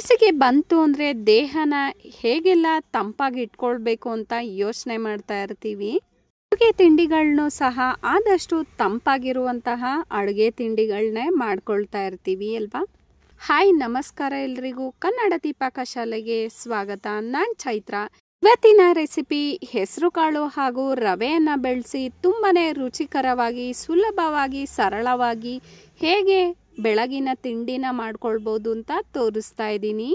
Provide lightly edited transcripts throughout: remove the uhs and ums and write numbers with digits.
ಬೇಸಿಗೆ ಬಂತು ಅಂದರೆ ದೇಹನ ಹೇಗೆಲ್ಲ ತಂಪಾಗಿ ಇಟ್ಕೊಳ್ಬೇಕು ಅಂತ ಯೋಚನೆ ಮಾಡ್ತಾ ಇರ್ತೀವಿ. ಅಡುಗೆ ತಿಂಡಿಗಳನ್ನು ಸಹ ಆದಷ್ಟು ತಂಪಾಗಿರುವಂತಹ ಅಡುಗೆ ತಿಂಡಿಗಳನ್ನೇ ಮಾಡ್ಕೊಳ್ತಾ ಇರ್ತೀವಿ ಅಲ್ವಾ. ಹಾಯ್, ನಮಸ್ಕಾರ ಎಲ್ರಿಗೂ. ಕನ್ನಡ ದೀಪಕ ಶಾಲೆಗೆ ಸ್ವಾಗತ. ನಾನು ಚೈತ್ರ. ಇವತ್ತಿನ ರೆಸಿಪಿ ಹೆಸರು ಕಾಳು ಹಾಗೂ ರವೆಯನ್ನು ಬೆಳೆಸಿ ತುಂಬನೇ ರುಚಿಕರವಾಗಿ, ಸುಲಭವಾಗಿ, ಸರಳವಾಗಿ ಹೇಗೆ ಬೆಳಗಿನ ತಿಂಡಿನ ಮಾಡ್ಕೊಳ್ಬೋದು ಅಂತ ತೋರಿಸ್ತಾ ಇದ್ದೀನಿ.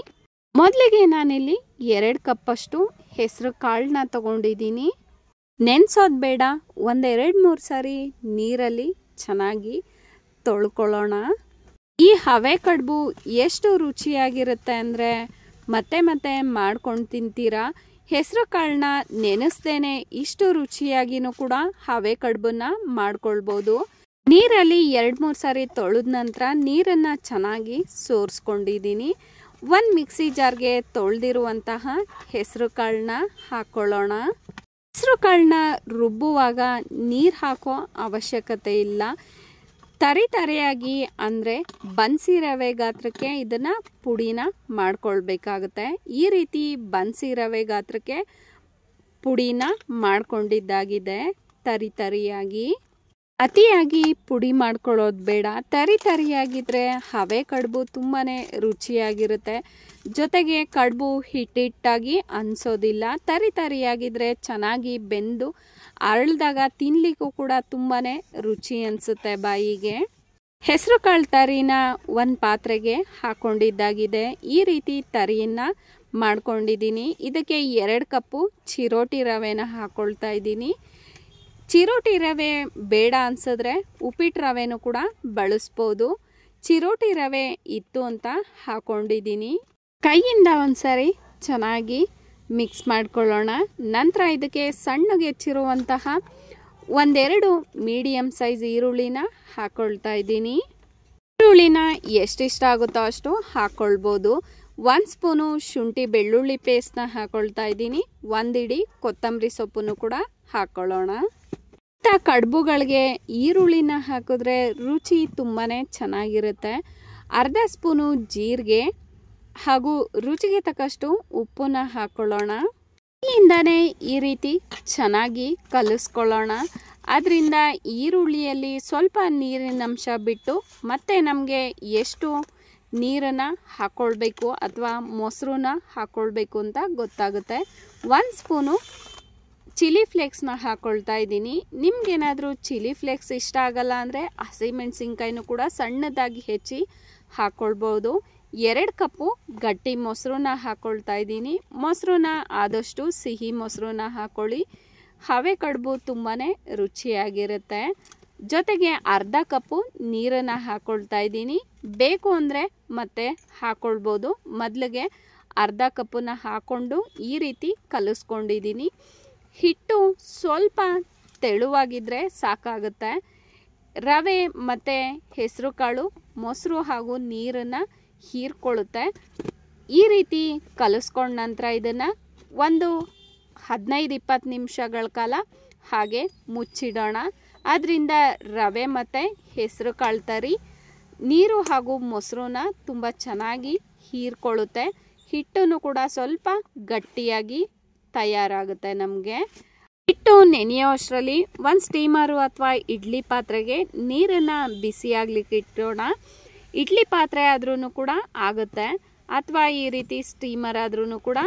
ಮೊದಲಿಗೆ ನಾನಿಲ್ಲಿ 2 ಕಪ್ಪಷ್ಟು ಹೆಸರು ಕಾಳನ್ನ ತಗೊಂಡಿದ್ದೀನಿ. ನೆನೆಸೋದು ಬೇಡ, 1-2-3 ಸಾರಿ ನೀರಲ್ಲಿ ಚೆನ್ನಾಗಿ ತೊಳ್ಕೊಳ್ಳೋಣ. ಈ ಹವೆ ಕಡುಬು ಎಷ್ಟು ರುಚಿಯಾಗಿರುತ್ತೆ ಅಂದರೆ ಮತ್ತೆ ಮತ್ತೆ ಮಾಡ್ಕೊಂಡು ತಿಂತೀರಾ. ಹೆಸರು ಕಾಳನ್ನ ನೆನೆಸ್ದೇನೆ ಇಷ್ಟು ರುಚಿಯಾಗಿನೂ ಕೂಡ ಹವೆ ಕಡುಬನ್ನ ಮಾಡ್ಕೊಳ್ಬೋದು. ನೀರಲ್ಲಿ 2-3 ಸಾರಿ ತೊಳೆದ ನಂತರ ನೀರನ್ನು ಚೆನ್ನಾಗಿ ಸೋರಿಸ್ಕೊಂಡಿದ್ದೀನಿ. ಒಂದು ಮಿಕ್ಸಿ ಜಾರ್ಗೆ ತೊಳೆದಿರುವಂತಹ ಹೆಸರು ಕಾಳನ್ನ ಹಾಕ್ಕೊಳ್ಳೋಣ. ಹೆಸರು ಕಾಳನ್ನ ರುಬ್ಬುವಾಗ ನೀರು ಹಾಕೋ ಅವಶ್ಯಕತೆ ಇಲ್ಲ. ತರಿಯಾಗಿ ಅಂದರೆ ಬನ್ಸಿ ರವೆ ಗಾತ್ರಕ್ಕೆ ಇದನ್ನು ಪುಡಿನ ಮಾಡ್ಕೊಳ್ಬೇಕಾಗುತ್ತೆ. ಈ ರೀತಿ ಬನ್ಸಿ ರವೆ ಗಾತ್ರಕ್ಕೆ ಪುಡಿನ ಮಾಡ್ಕೊಂಡಿದ್ದಾಗಿದೆ. ತರಿಯಾಗಿ ಅತಿಯಾಗಿ ಪುಡಿ ಮಾಡ್ಕೊಳ್ಳೋದು ಬೇಡ. ತರಿಯಾಗಿದ್ರೆ ಹವೆ ಕಡುಬು ತುಂಬಾ ರುಚಿಯಾಗಿರುತ್ತೆ. ಜೊತೆಗೆ ಕಡುಬು ಹಿಟ್ಟಿಟ್ಟಾಗಿ ಅನಿಸೋದಿಲ್ಲ. ತರಿಯಾಗಿದ್ರೆ ಚೆನ್ನಾಗಿ ಬೆಂದು ಅರಳಿದಾಗ ತಿನ್ನಲಿಕ್ಕೂ ಕೂಡ ತುಂಬಾ ರುಚಿ ಅನಿಸುತ್ತೆ ಬಾಯಿಗೆ. ಹೆಸರು ಕಾಳು ತರಿನ ಒಂದು ಪಾತ್ರೆಗೆ ಹಾಕ್ಕೊಂಡಿದ್ದಾಗಿದೆ. ಈ ರೀತಿ ತರಿಯನ್ನು ಮಾಡ್ಕೊಂಡಿದ್ದೀನಿ. ಇದಕ್ಕೆ 2 ಕಪ್ಪು ಚಿರೋಟಿ ರವೆನ ಹಾಕ್ಕೊಳ್ತಾ ಇದ್ದೀನಿ. ಚಿರೋಟಿ ರವೆ ಬೇಡ ಅನ್ಸಿದ್ರೆ ಉಪ್ಪಿಟ್ಟು ರವೆನೂ ಕೂಡ ಬಳಸ್ಬೋದು. ಚಿರೋಟಿ ರವೆ ಇತ್ತು ಅಂತ ಹಾಕ್ಕೊಂಡಿದ್ದೀನಿ. ಕೈಯಿಂದ ಒಂದ್ಸರಿ ಚೆನ್ನಾಗಿ ಮಿಕ್ಸ್ ಮಾಡ್ಕೊಳ್ಳೋಣ. ನಂತರ ಇದಕ್ಕೆ ಸಣ್ಣಗೆ ಹೆಚ್ಚಿರುವಂತಹ 1-2 ಮೀಡಿಯಮ್ ಸೈಜ್ ಈರುಳ್ಳಿನ ಹಾಕ್ಕೊಳ್ತಾ ಇದ್ದೀನಿ. ಈರುಳ್ಳಿನ ಎಷ್ಟಿಷ್ಟ ಆಗುತ್ತೋ ಅಷ್ಟು ಹಾಕ್ಕೊಳ್ಬೋದು. 1 ಸ್ಪೂನು ಶುಂಠಿ ಬೆಳ್ಳುಳ್ಳಿ ಪೇಸ್ಟ್ನ ಹಾಕ್ಕೊಳ್ತಾ ಇದ್ದೀನಿ. 1 ಇಡಿ ಕೊತ್ತಂಬರಿ ಸೊಪ್ಪನ್ನು ಕೂಡ ಹಾಕ್ಕೊಳ್ಳೋಣ. ಕಡುಬುಗಳಿಗೆ ಈರುಳ್ಳಿನ ಹಾಕಿದ್ರೆ ರುಚಿ ತುಂಬಾ ಚೆನ್ನಾಗಿರುತ್ತೆ. 1/2 ಸ್ಪೂನು ಜೀರಿಗೆ ಹಾಗೂ ರುಚಿಗೆ ತಕ್ಕಷ್ಟು ಉಪ್ಪನ್ನ ಹಾಕ್ಕೊಳ್ಳೋಣ. ಕೈಯಿಂದನೇ ಈ ರೀತಿ ಚೆನ್ನಾಗಿ ಕಲಿಸ್ಕೊಳ್ಳೋಣ. ಅದರಿಂದ ಈರುಳ್ಳಿಯಲ್ಲಿ ಸ್ವಲ್ಪ ನೀರಿನ ಅಂಶ ಬಿಟ್ಟು ಮತ್ತೆ ನಮಗೆ ಎಷ್ಟು ನೀರನ್ನು ಹಾಕ್ಕೊಳ್ಬೇಕು ಅಥವಾ ಮೊಸರನ್ನ ಹಾಕ್ಕೊಳ್ಬೇಕು ಅಂತ ಗೊತ್ತಾಗುತ್ತೆ. 1 ಸ್ಪೂನು ಚಿಲ್ಲಿ ಫ್ಲೇಕ್ಸ್ನ ಹಾಕ್ಕೊಳ್ತಾ ಇದ್ದೀನಿ. ನಿಮ್ಗೇನಾದರೂ ಚಿಲ್ಲಿ ಫ್ಲೇಕ್ಸ್ ಇಷ್ಟ ಆಗಲ್ಲ ಅಂದರೆ ಹಸಿಮೆಣಸಿನ್ಕಾಯಿನೂ ಕೂಡ ಸಣ್ಣದಾಗಿ ಹೆಚ್ಚಿ ಹಾಕ್ಕೊಳ್ಬೋದು. 2 ಕಪ್ಪು ಗಟ್ಟಿ ಮೊಸರನ್ನ ಹಾಕ್ಕೊಳ್ತಾ ಇದ್ದೀನಿ. ಮೊಸರನ್ನ ಆದಷ್ಟು ಸಿಹಿ ಮೊಸರನ್ನ ಹಾಕ್ಕೊಳ್ಳಿ. ಹವೆ ಕಡುಬು ತುಂಬಾ ರುಚಿಯಾಗಿರುತ್ತೆ. ಜೊತೆಗೆ 1/2 ಕಪ್ಪು ನೀರನ್ನು ಹಾಕ್ಕೊಳ್ತಾ ಇದ್ದೀನಿ. ಬೇಕು ಅಂದರೆ ಮತ್ತೆ ಹಾಕ್ಕೊಳ್ಬೋದು. ಮೊದಲಿಗೆ 1/2 ಕಪ್ಪನ್ನು ಹಾಕ್ಕೊಂಡು ಈ ರೀತಿ ಕಲಿಸ್ಕೊಂಡಿದ್ದೀನಿ. ಹಿಟ್ಟು ಸ್ವಲ್ಪ ತೆಳುವಾಗಿದ್ದರೆ ಸಾಕಾಗುತ್ತೆ. ರವೆ ಮತ್ತು ಹೆಸರು ಕಾಳು ಮೊಸರು ಹಾಗೂ ನೀರನ್ನು ಹೀರ್ಕೊಳ್ಳುತ್ತೆ. ಈ ರೀತಿ ಕಲಿಸ್ಕೊಂಡ ನಂತರ ಇದನ್ನು ಒಂದು 15-20 ನಿಮಿಷಗಳ ಕಾಲ ಹಾಗೆ ಮುಚ್ಚಿಡೋಣ. ಅದರಿಂದ ರವೆ ಮತ್ತು ಹೆಸರು ಕಾಳು ತರಿ ನೀರು ಹಾಗೂ ಮೊಸರನ್ನ ತುಂಬ ಚೆನ್ನಾಗಿ ಹೀರ್ಕೊಳ್ಳುತ್ತೆ. ಹಿಟ್ಟನ್ನು ಕೂಡ ಸ್ವಲ್ಪ ಗಟ್ಟಿಯಾಗಿ ತಯಾರಾಗುತ್ತೆ. ನಮಗೆ ಹಿಟ್ಟು ನೆನೆಯೋ ಅಷ್ಟರಲ್ಲಿ ಒಂದು ಸ್ಟೀಮರು ಅಥವಾ ಇಡ್ಲಿ ಪಾತ್ರೆಗೆ ನೀರನ್ನು ಬಿಸಿಯಾಗಲಿಕ್ಕೆ ಇಟ್ಟೋಣ. ಇಡ್ಲಿ ಪಾತ್ರೆ ಆದ್ರೂ ಕೂಡ ಆಗುತ್ತೆ ಅಥವಾ ಈ ರೀತಿ ಸ್ಟೀಮರ್ ಆದ್ರೂ ಕೂಡ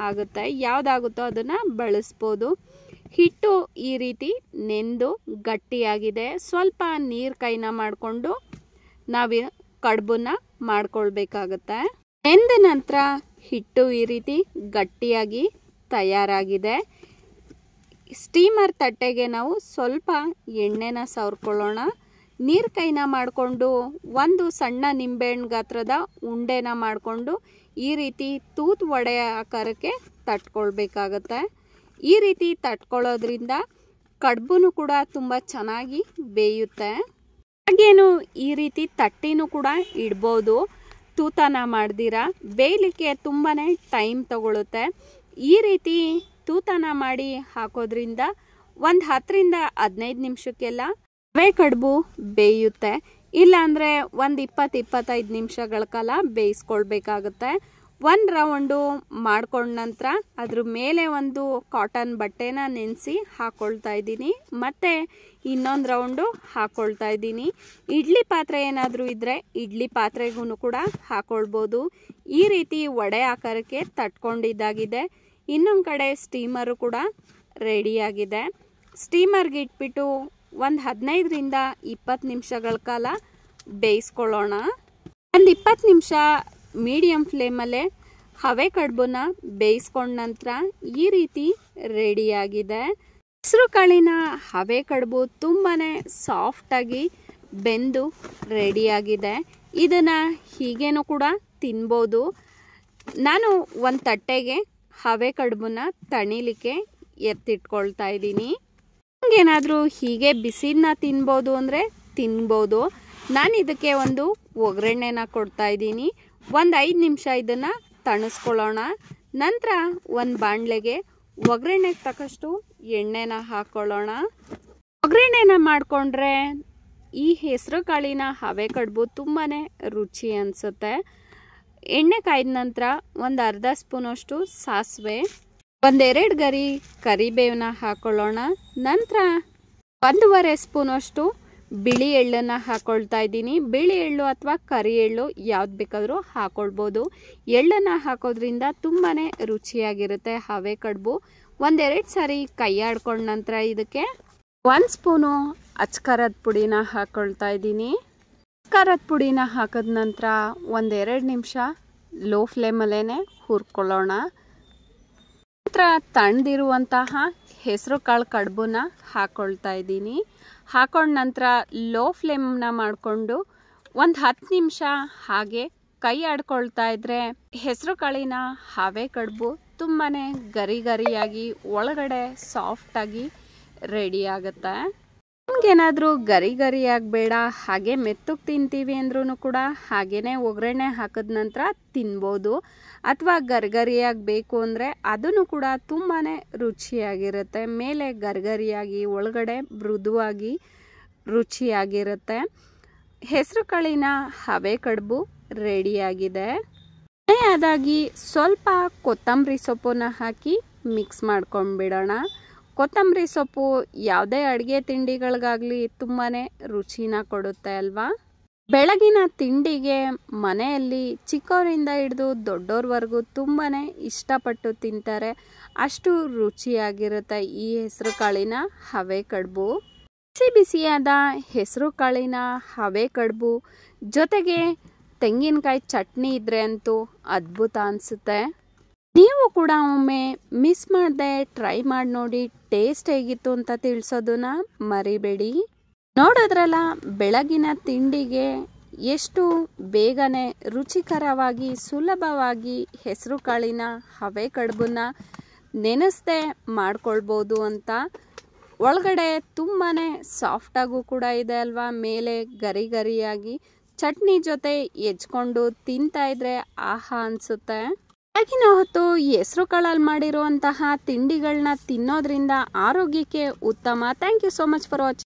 ಆಗುತ್ತೆ. ಯಾವುದಾಗುತ್ತೋ ಅದನ್ನು ಬಳಸ್ಬೋದು. ಹಿಟ್ಟು ಈ ರೀತಿ ನೆಂದು ಗಟ್ಟಿಯಾಗಿದೆ. ಸ್ವಲ್ಪ ನೀರು ಕೈನ ಮಾಡಿಕೊಂಡು ನಾವು ಕಡುಬನ್ನ ಮಾಡ್ಕೊಳ್ಬೇಕಾಗತ್ತೆ. ನೆಂದ ನಂತರ ಹಿಟ್ಟು ಈ ರೀತಿ ಗಟ್ಟಿಯಾಗಿ ತಯಾರಾಗಿದೆ. ಸ್ಟೀಮರ್ ತಟ್ಟೆಗೆ ನಾವು ಸ್ವಲ್ಪ ಎಣ್ಣೆನ ಸವರ್ಕೊಳ್ಳೋಣ. ನೀರು ಕೈನ ಮಾಡಿಕೊಂಡು ಒಂದು ಸಣ್ಣ ನಿಂಬೆಹಣ್ಣು ಗಾತ್ರದ ಉಂಡೆನ ಮಾಡಿಕೊಂಡು ಈ ರೀತಿ ತೂತು ವಡೆ ಆಕಾರಕ್ಕೆ ತಟ್ಕೊಳ್ಬೇಕಾಗತ್ತೆ. ಈ ರೀತಿ ತಟ್ಕೊಳ್ಳೋದ್ರಿಂದ ಕಡುಬು ಕೂಡ ತುಂಬ ಚೆನ್ನಾಗಿ ಬೇಯುತ್ತೆ. ಹಾಗೇನು ಈ ರೀತಿ ತಟ್ಟಿನೂ ಕೂಡ ಇಡ್ಬೋದು. ತೂತನ ಮಾಡ್ದಿರ ಬೇಯಲಿಕ್ಕೆ ತುಂಬಾ ಟೈಮ್ ತಗೊಳುತ್ತೆ. ಈ ರೀತಿ ತೂತನ ಮಾಡಿ ಹಾಕೋದ್ರಿಂದ ಒಂದು 10-15 ನಿಮಿಷಕ್ಕೆಲ್ಲ ರವೆ ಕಡುಬು ಬೇಯುತ್ತೆ. ಇಲ್ಲಾಂದರೆ ಒಂದು 20-25 ನಿಮಿಷಗಳ ಕಾಲ ಬೇಯಿಸ್ಕೊಳ್ಬೇಕಾಗುತ್ತೆ. ಒಂದು ರೌಂಡು ಮಾಡ್ಕೊಂಡ ನಂತರ ಅದ್ರ ಮೇಲೆ ಒಂದು ಕಾಟನ್ ಬಟ್ಟೆನ ನೆನೆಸಿ ಹಾಕ್ಕೊಳ್ತಾ ಇದ್ದೀನಿ. ಮತ್ತು ಇನ್ನೊಂದು ರೌಂಡು ಹಾಕ್ಕೊಳ್ತಾ ಇದ್ದೀನಿ. ಇಡ್ಲಿ ಪಾತ್ರೆ ಏನಾದರೂ ಇದ್ದರೆ ಇಡ್ಲಿ ಪಾತ್ರೆಗೂ ಕೂಡ ಹಾಕ್ಕೊಳ್ಬೋದು. ಈ ರೀತಿ ವಡೆ ಆಕಾರಕ್ಕೆ ತಟ್ಕೊಂಡಿದ್ದಾಗಿದೆ. ಇನ್ನೊಂದು ಕಡೆ ಸ್ಟೀಮರು ಕೂಡ ರೆಡಿಯಾಗಿದೆ. ಸ್ಟೀಮರ್ಗೆ ಇಟ್ಬಿಟ್ಟು ಒಂದು 15ರಿಂದ 20 ನಿಮಿಷಗಳ ಕಾಲ ಬೇಯಿಸ್ಕೊಳ್ಳೋಣ. ಒಂದು 20 ನಿಮಿಷ ಮೀಡಿಯಮ್ ಫ್ಲೇಮಲ್ಲೇ ಹವೆ ಕಡುಬನ್ನ ಬೇಯಿಸ್ಕೊಂಡ ನಂತರ ಈ ರೀತಿ ರೆಡಿಯಾಗಿದೆ. ಹೆಸರು ಕಾಳಿನ ಹವೆ ಕಡುಬು ತುಂಬಾ ಸಾಫ್ಟಾಗಿ ಬೆಂದು ರೆಡಿಯಾಗಿದೆ. ಇದನ್ನು ಹೀಗೇನೂ ಕೂಡ ತಿನ್ಬೋದು. ನಾನು ಒಂದು ತಟ್ಟೆಗೆ ಹವೆ ಕಡುಬನ್ನ ತಣಿಲಿಕ್ಕೆ ಎತ್ತಿಟ್ಕೊಳ್ತಾ ಇದ್ದೀನಿ. ಏನಾದರೂ ಹೀಗೆ ಬಿಸಿನ ತಿನ್ಬೋದು ಅಂದರೆ ತಿನ್ಬೋದು. ನಾನು ಇದಕ್ಕೆ ಒಂದು ಒಗ್ಗರಣೆನ ಕೊಡ್ತಾ ಇದ್ದೀನಿ. ಒಂದು 5 ನಿಮಿಷ ಇದನ್ನು ತಣಿಸ್ಕೊಳ್ಳೋಣ. ನಂತರ ಒಂದು ಬಾಣಲೆಗೆ ಒಗ್ಗರಣೆಗೆ ತಕ್ಕಷ್ಟು ಎಣ್ಣೆನ ಹಾಕ್ಕೊಳ್ಳೋಣ. ಒಗ್ಗರಣೆನ ಮಾಡಿಕೊಂಡ್ರೆ ಈ ಹೆಸರು ಕಾಳಿನ ಹವೆ ಕಡುಬು ತುಂಬಾ ರುಚಿ ಅನಿಸುತ್ತೆ. ಎಣ್ಣೆ ಕಾಯ್ದ ನಂತರ ಒಂದು ಅರ್ಧ ಸ್ಪೂನಷ್ಟು ಸಾಸಿವೆ, 1-2 ಗರಿ ಕರಿಬೇವನ್ನ ಹಾಕ್ಕೊಳ್ಳೋಣ. ನಂತರ 1.5 ಸ್ಪೂನಷ್ಟು ಬಿಳಿ ಎಳ್ಳನ್ನು ಹಾಕ್ಕೊಳ್ತಾ ಇದ್ದೀನಿ. ಬಿಳಿ ಎಳ್ಳು ಅಥವಾ ಕರಿ ಎಳ್ಳು ಯಾವ್ದು ಬೇಕಾದರೂ ಹಾಕ್ಕೊಳ್ಬೋದು. ಎಳ್ಳನ್ನು ಹಾಕೋದ್ರಿಂದ ತುಂಬಾ ರುಚಿಯಾಗಿರುತ್ತೆ ಹವೆ ಕಡುಬು. 1-2 ಸಾರಿ ಕೈ ಆಡ್ಕೊಂಡ ನಂತರ ಇದಕ್ಕೆ 1 ಸ್ಪೂನು ಅಚ್ಕಾರದ ಪುಡಿನ ಹಾಕ್ಕೊಳ್ತಾ ಇದ್ದೀನಿ. ಅಚ್ಕಾರದ ಪುಡಿನ ಹಾಕಿದ ನಂತರ 1-2 ನಿಮಿಷ ಲೋ ಫ್ಲೇಮಲ್ಲೇ ಹುರ್ಕೊಳ್ಳೋಣ. ನಂತರ ತಣ್ಣದಿರುವಂತಹ ಹೆಸರು ಕಾಳು ಕಡುಬನ್ನ ಹಾಕ್ಕೊಳ್ತಾ ಇದ್ದೀನಿ. ಹಾಕೊಂಡ ನಂತರ ಲೋ ಫ್ಲೇಮ್ನ ಮಾಡಿಕೊಂಡು ಒಂದು 10 ನಿಮಿಷ ಹಾಗೆ ಕೈ ಆಡ್ಕೊಳ್ತಾ ಇದ್ರೆ ಹೆಸರು ಕಾಳಿನ ಹವೆ ಕಡುಬು ತುಂಬಾ ಗರಿಯಾಗಿ ಒಳಗಡೆ ಸಾಫ್ಟಾಗಿ ರೆಡಿ ಆಗುತ್ತೆ. ನಮಗೇನಾದರೂ ಗರಿಯಾಗಿ ಬೇಡ, ಹಾಗೆ ಮೆತ್ತಗೆ ತಿಂತೀವಿ ಅಂದ್ರೂ ಕೂಡ ಹಾಗೇ ಒಗ್ಗರಣೆ ಹಾಕಿದ ನಂತರ ತಿನ್ಬೋದು. ಅಥವಾ ಗರಿಯಾಗಿ ಬೇಕು ಅಂದರೆ ಅದನ್ನು ಕೂಡ ತುಂಬಾ ರುಚಿಯಾಗಿರುತ್ತೆ. ಮೇಲೆ ಗರಿಯಾಗಿ ಒಳಗಡೆ ಮೃದುವಾಗಿ ರುಚಿಯಾಗಿರುತ್ತೆ. ಹೆಸರು ಕಾಳಿನ ಹವೆ ಕಡುಬು ರೆಡಿಯಾಗಿದೆ. ಕೊನೆಯದಾಗಿ ಸ್ವಲ್ಪ ಕೊತ್ತಂಬರಿ ಸೊಪ್ಪನ್ನ ಹಾಕಿ ಮಿಕ್ಸ್ ಮಾಡ್ಕೊಂಡ್ಬಿಡೋಣ. ಕೊತ್ತಂಬರಿ ಸೊಪ್ಪು ಯಾವುದೇ ಅಡುಗೆ ತಿಂಡಿಗಳಿಗಾಗಲಿ ತುಂಬಾ ರುಚಿನ ಕೊಡುತ್ತೆ ಅಲ್ವಾ. ಬೆಳಗಿನ ತಿಂಡಿಗೆ ಮನೆಯಲ್ಲಿ ಚಿಕ್ಕವರಿಂದ ಹಿಡಿದು ದೊಡ್ಡೋರ್ವರೆಗೂ ತುಂಬಾ ಇಷ್ಟಪಟ್ಟು ತಿಂತಾರೆ. ಅಷ್ಟು ರುಚಿಯಾಗಿರುತ್ತೆ ಈ ಹೆಸರು ಕಾಳಿನ ಹವೆ ಕಡುಬು. ಬಿಸಿಯಾದ ಹೆಸರು ಕಾಳಿನ ಹವೆ ಕಡುಬು ಜೊತೆಗೆ ತೆಂಗಿನಕಾಯಿ ಚಟ್ನಿ ಇದ್ರೆ ಅಂತೂ ಅದ್ಭುತ ಅನಿಸುತ್ತೆ. ನೀವು ಕೂಡ ಒಮ್ಮೆ ಮಿಸ್ ಮಾಡದೆ ಟ್ರೈ ಮಾಡಿ ನೋಡಿ. ಟೇಸ್ಟ್ ಹೇಗಿತ್ತು ಅಂತ ತಿಳಿಸೋದನ್ನ ಮರಿಬೇಡಿ. ನೋಡಿದ್ರಲ್ಲ, ಬೆಳಗಿನ ತಿಂಡಿಗೆ ಎಷ್ಟು ಬೇಗನೆ ರುಚಿಕರವಾಗಿ ಸುಲಭವಾಗಿ ಹೆಸರು ಕಾಳಿನ ಹವೆ ಕಡುಬನ್ನ ನೆನೆಸದೆ ಮಾಡ್ಕೊಳ್ಬೋದು ಅಂತ. ಒಳಗಡೆ ತುಂಬಾ ಸಾಫ್ಟಾಗೂ ಕೂಡ ಇದೆ ಅಲ್ವಾ. ಮೇಲೆ ಗರಿಯಾಗಿ ಚಟ್ನಿ ಜೊತೆ ಹೆಚ್ಕೊಂಡು ತಿಂತಾ ಇದ್ರೆ ಆಹಾ ಅನಿಸುತ್ತೆ. ಬೆಳಗಿನ ಹೊತ್ತು ಹೆಸರು ಕಾಳಲ್ಲಿ ಮಾಡಿರುವಂತಹ ತಿಂಡಿಗಳನ್ನ ತಿನ್ನೋದ್ರಿಂದ ಆರೋಗ್ಯಕ್ಕೆ ಉತ್ತಮ. Thank you so much for watching.